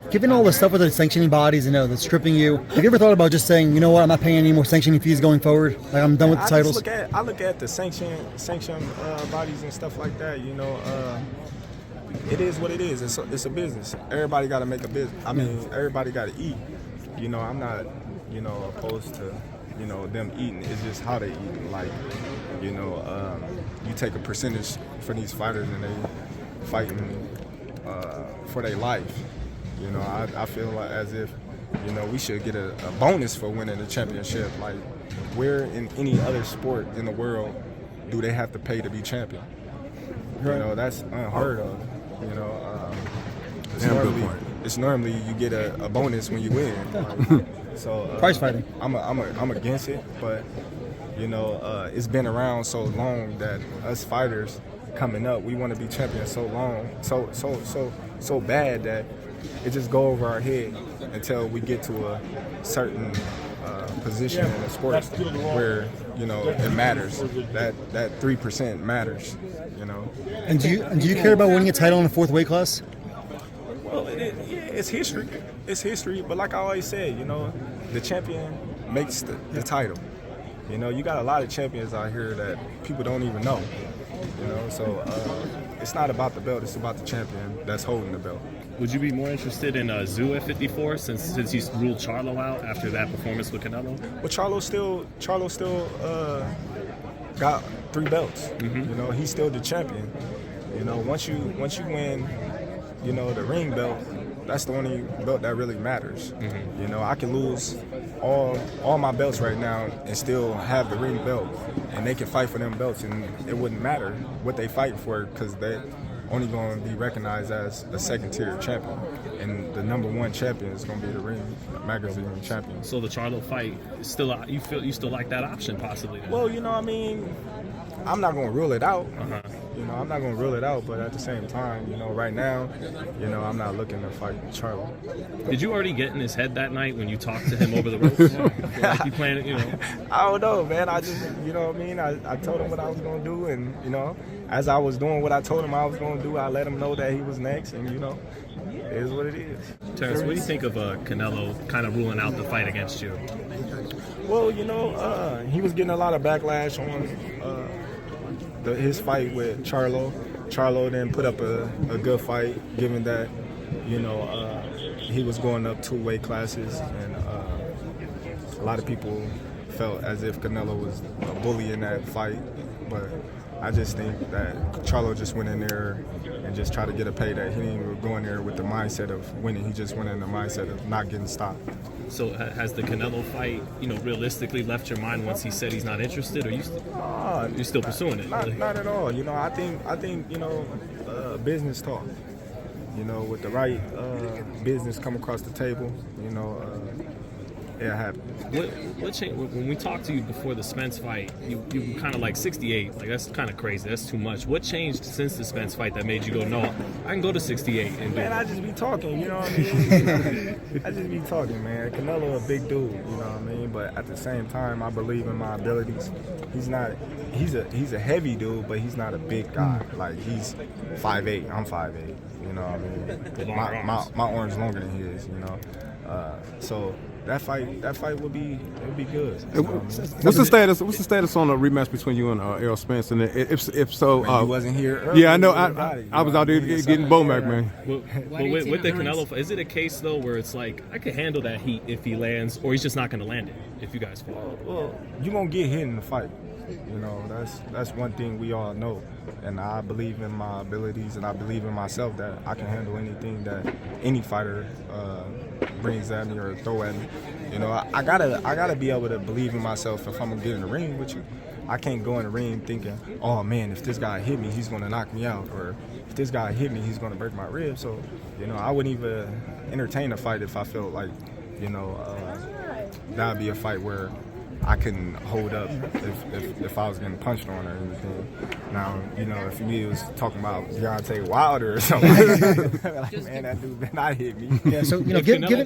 Given all the stuff with the sanctioning bodies, that's stripping you, have you ever thought about just saying, you know what, I'm not paying any more sanctioning fees going forward? Like, I'm done with the titles? I look at the sanction bodies and stuff like that. It is what it is. It's a business. Everybody got to make a business. I mean, everybody got to eat. I'm not, opposed to, them eating. It's just how they eat. Like, you take a percentage for these fighters and they fighting for their life. I feel like as if, we should get a bonus for winning the championship. Like, where in any other sport in the world do they have to pay to be champion? That's unheard of. It's normally you get a bonus when you win. So prize fighting. I'm against it, but it's been around so long that us fighters coming up, we want to be champions so long, so bad that it just go over our head until we get to a certain position in the sport where it matters. That 3% matters. And do you care about winning a title in the 4th weight class? Well, it's history. It's history. But like I always say, the champion makes the title. You got a lot of champions out here that people don't even know. So it's not about the belt. It's about the champion that's holding the belt. Would you be more interested in Zoo at 54 since he's ruled Charlo out after that performance with Canelo? Well, Charlo still got 3 belts. Mm-hmm. He's still the champion. Once you win, the ring belt, that's the only belt that really matters. Mm-hmm. I can lose all my belts right now and still have the ring belt, and they can fight for them belts, and it wouldn't matter what they fight for because they only going to be recognized as a 2nd-tier champion, and the #1 champion is going to be the ring magazine champion. So the Charlo fight is still you still like that option possibly? Then? Well, I'm not going to rule it out. Uh-huh. I'm not going to rule it out, but at the same time, right now, I'm not looking to fight Charlo. Did you already get in his head that night when you talked to him over the ropes? Like you planned it, I don't know, man. I just, I told him what I was going to do, and, as I was doing what I told him I was going to do, I let him know that he was next, and, it is what it is. Terence, what do you think of Canelo kind of ruling out the fight against you? Well, he was getting a lot of backlash on his fight with Charlo. Charlo then put up a good fight, given that, he was going up 2 weight classes, and a lot of people felt as if Canelo was a bully in that fight, but I just think that Charlo just went in there and just tried to get a payday. He didn't even go in there with the mindset of winning. He just went in the mindset of not getting stopped. So has the Canelo fight, realistically left your mind once he said he's not interested, or you're still pursuing it? Not at all. I think business talk. With the right business come across the table, it happened. What changed when we talked to you before the Spence fight? You were kind of like 68. Like, that's kind of crazy. That's too much. What changed since the Spence fight that made you go, no, I can go to 68 and do it? I just be talking. You know what I mean? I just be talking, man. Canelo a big dude. You know what I mean? But at the same time, I believe in my abilities. He's not. He's a heavy dude, but he's not a big guy. Like, he's 5'8". I'm 5'8". You know what I mean? My arm's longer than his. So. That fight would be good. What's the status on a rematch between you and Errol Spence? And if so, you wasn't here earlier. Yeah, I know. I was out there getting Bomac, man. But with the Canelo fight, is it a case though where it's like I could handle that heat if he lands, or he's just not going to land it if you guys fall? Well, you gonna get hit in the fight. That's one thing we all know, and I believe in my abilities, and I believe in myself that I can handle anything that any fighter brings at me or throw at me. I gotta be able to believe in myself if I'm gonna get in the ring with you. I can't go in the ring thinking, oh man, if this guy hit me, he's gonna knock me out, or if this guy hit me, he's gonna break my ribs. So, I wouldn't even entertain a fight if I felt like, that'd be a fight where I couldn't hold up if I was getting punched on or anything. Now, if you was talking about Deontay Wilder or something, like, man, that dude better not hit me. Yeah, so, given